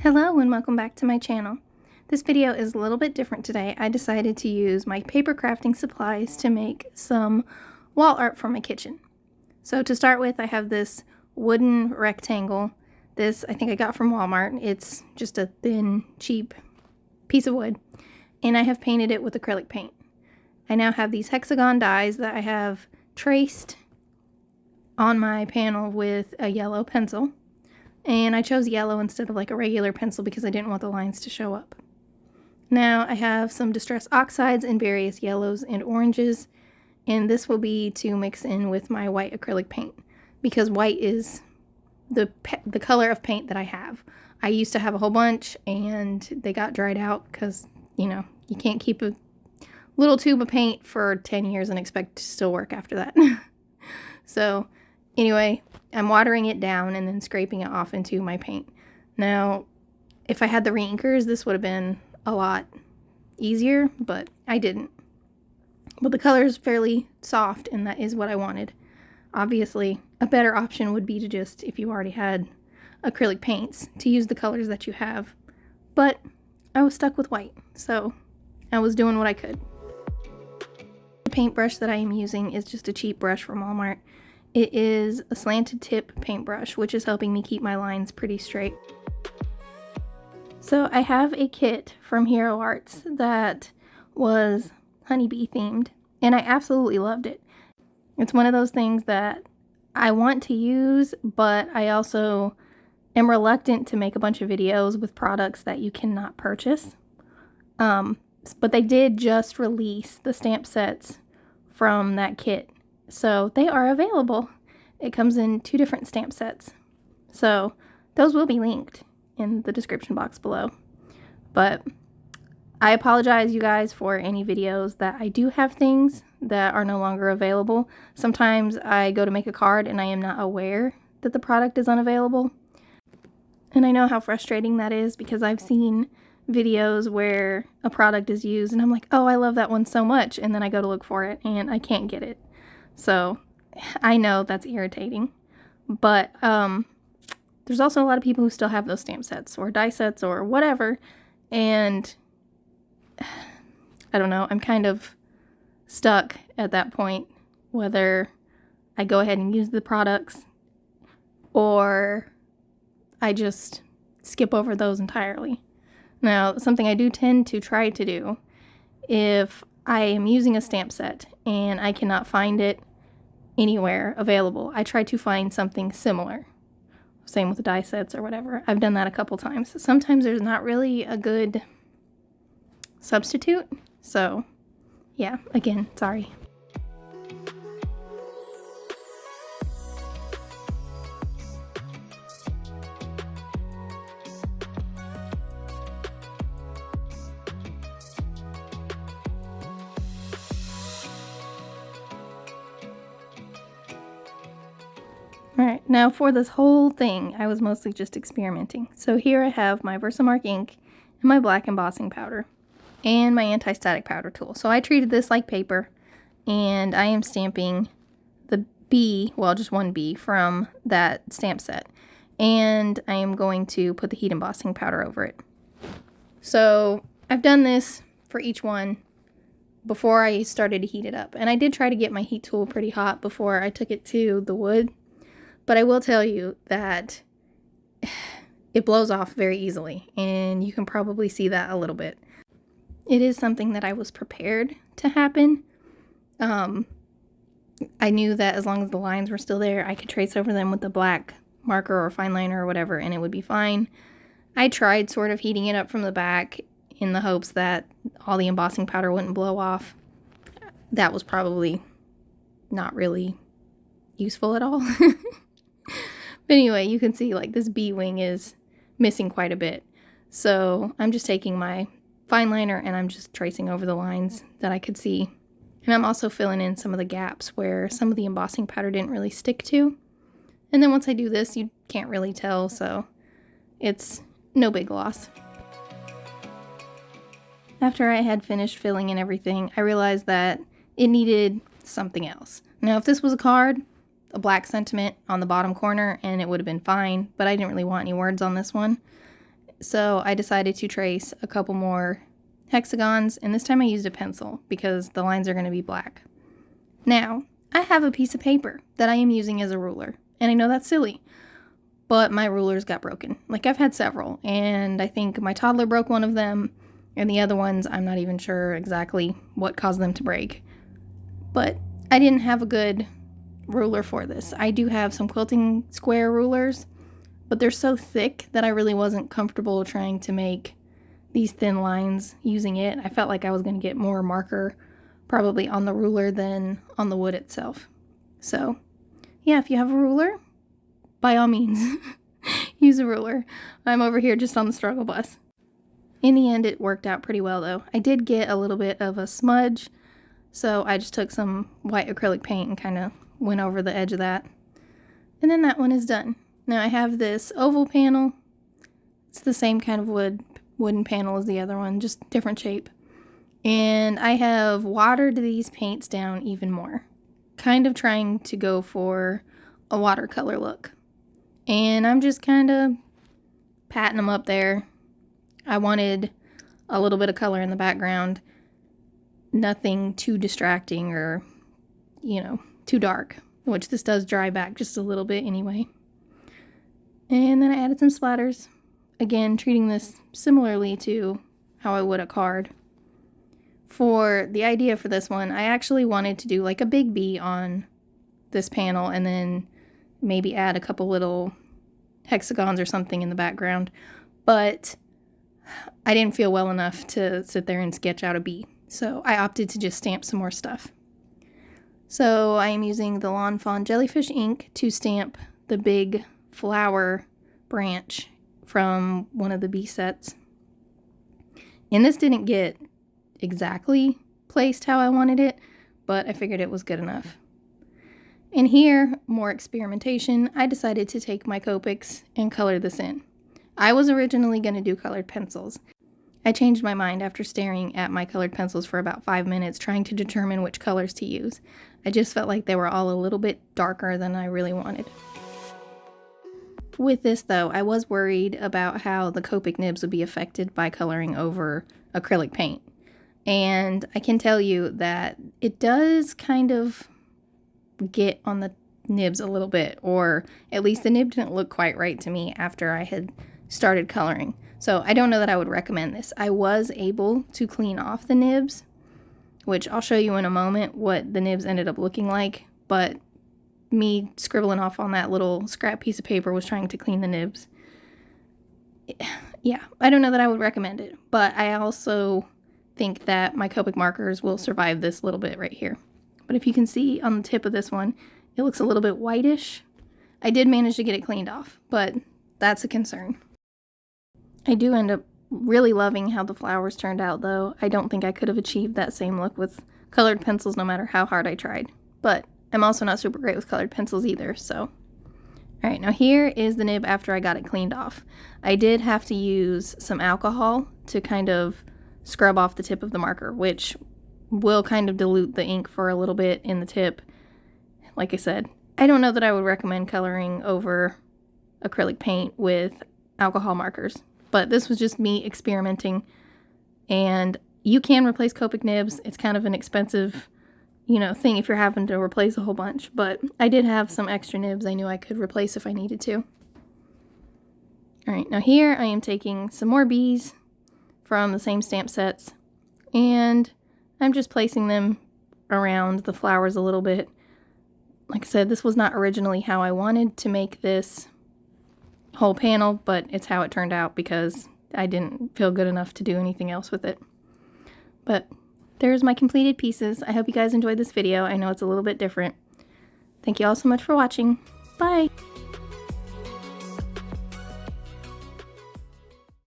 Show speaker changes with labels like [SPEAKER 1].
[SPEAKER 1] Hello and welcome back to my channel. This video is a little bit different today. I decided to use my paper crafting supplies to make some wall art for my kitchen. So to start with, I have this wooden rectangle. This I think I got from Walmart. It's just a thin, cheap piece of wood. And I have painted it with acrylic paint. I now have these hexagon dies that I have traced on my panel with a yellow pencil. And I chose yellow instead of like a regular pencil because I didn't want the lines to show up. Now I have some distress oxides in various yellows and oranges, and this will be to mix in with my white acrylic paint because white is the color of paint that I have. I used to have a whole bunch and they got dried out because, you can't keep a little tube of paint for 10 years and expect to still work after that. So anyway, I'm watering it down and then scraping it off into my paint. Now, if I had the reinkers, this would have been a lot easier, but I didn't. But the color is fairly soft, and that is what I wanted. Obviously, a better option would be to just, if you already had acrylic paints, to use the colors that you have. But I was stuck with white, so I was doing what I could. The paintbrush that I am using is just a cheap brush from Walmart. It is a slanted tip paintbrush, which is helping me keep my lines pretty straight. So I have a kit from Hero Arts that was honeybee themed, and I absolutely loved it. It's one of those things that I want to use, but I also am reluctant to make a bunch of videos with products that you cannot purchase. But they did just release the stamp sets from that kit. So they are available. It comes in 2 different stamp sets. So those will be linked in the description box below. But I apologize, you guys, for any videos that I do have things that are no longer available. Sometimes I go to make a card and I am not aware that the product is unavailable. And I know how frustrating that is because I've seen videos where a product is used and I'm like, oh, I love that one so much. And then I go to look for it and I can't get it. So I know that's irritating, but there's also a lot of people who still have those stamp sets or die sets or whatever, and I don't know, I'm kind of stuck at that point, whether I go ahead and use the products or I just skip over those entirely. Now, something I do tend to try to do, if I am using a stamp set and I cannot find it anywhere available, I try to find something similar. Same with the die sets or whatever. I've done that a couple times. Sometimes there's not really a good substitute. So, yeah, again, sorry. Alright, now for this whole thing, I was mostly just experimenting. So here I have my Versamark ink and my black embossing powder and my anti-static powder tool. So I treated this like paper, and I am stamping the bee, well, just one bee from that stamp set. And I am going to put the heat embossing powder over it. So I've done this for each one before I started to heat it up. And I did try to get my heat tool pretty hot before I took it to the wood. But I will tell you that it blows off very easily, and you can probably see that a little bit. It is something that I was prepared to happen. I knew that as long as the lines were still there, I could trace over them with the black marker or fine liner or whatever, and it would be fine. I tried sort of heating it up from the back in the hopes that all the embossing powder wouldn't blow off. That was probably not really useful at all. But anyway, you can see like this bee wing is missing quite a bit. So I'm just taking my fine liner and I'm just tracing over the lines that I could see. And I'm also filling in some of the gaps where some of the embossing powder didn't really stick to. And then once I do this, you can't really tell, so it's no big loss. After I had finished filling in everything, I realized that it needed something else. Now, if this was a card, a black sentiment on the bottom corner and it would have been fine, but I didn't really want any words on this one. So I decided to trace a couple more hexagons, and this time I used a pencil because the lines are going to be black. Now, I have a piece of paper that I am using as a ruler, and I know that's silly, but my rulers got broken. Like, I've had several, and I think my toddler broke one of them, and the other ones, I'm not even sure exactly what caused them to break. But I didn't have a good ruler for this. I do have some quilting square rulers, but they're so thick that I really wasn't comfortable trying to make these thin lines using it. I felt like I was going to get more marker probably on the ruler than on the wood itself. So yeah, if you have a ruler, by all means, use a ruler. I'm over here just on the struggle bus. In the end, it worked out pretty well though. I did get a little bit of a smudge, so I just took some white acrylic paint and kind of went over the edge of that. And then that one is done. Now I have this oval panel. It's the same kind of wooden panel as the other one, just different shape. And I have watered these paints down even more, kind of trying to go for a watercolor look. And I'm just kind of patting them up there. I wanted a little bit of color in the background, nothing too distracting or, too dark, which this does dry back just a little bit anyway. And then I added some splatters, again treating this similarly to how I would a card. For the idea for this one, I actually wanted to do like a big bee on this panel and then maybe add a couple little hexagons or something in the background, but I didn't feel well enough to sit there and sketch out a bee, so I opted to just stamp some more stuff. So I am using the Lawn Fawn Jellyfish ink to stamp the big flower branch from one of the bee sets. And this didn't get exactly placed how I wanted it, but I figured it was good enough. And here, more experimentation, I decided to take my Copics and color this in. I was originally going to do colored pencils. I changed my mind after staring at my colored pencils for about 5 minutes trying to determine which colors to use. I just felt like they were all a little bit darker than I really wanted. With this though, I was worried about how the Copic nibs would be affected by coloring over acrylic paint. And I can tell you that it does kind of get on the nibs a little bit, or at least the nib didn't look quite right to me after I had started coloring. So I don't know that I would recommend this. I was able to clean off the nibs, which I'll show you in a moment what the nibs ended up looking like, but me scribbling off on that little scrap piece of paper was trying to clean the nibs. Yeah, I don't know that I would recommend it, but I also think that my Copic markers will survive this little bit right here. But if you can see on the tip of this one, it looks a little bit whitish. I did manage to get it cleaned off, but that's a concern. I do end up really loving how the flowers turned out though. I don't think I could have achieved that same look with colored pencils no matter how hard I tried. But I'm also not super great with colored pencils either, so. Alright, now here is the nib after I got it cleaned off. I did have to use some alcohol to kind of scrub off the tip of the marker, which will kind of dilute the ink for a little bit in the tip. Like I said, I don't know that I would recommend coloring over acrylic paint with alcohol markers, but this was just me experimenting. And you can replace Copic nibs. It's kind of an expensive, thing if you're having to replace a whole bunch, but I did have some extra nibs I knew I could replace if I needed to. Alright, now here I am taking some more bees from the same stamp sets, and I'm just placing them around the flowers a little bit. Like I said, this was not originally how I wanted to make this whole panel, but it's how it turned out because I didn't feel good enough to do anything else with it. But there's my completed pieces. I hope you guys enjoyed this video. I know it's a little bit different. Thank you all so much for watching. Bye!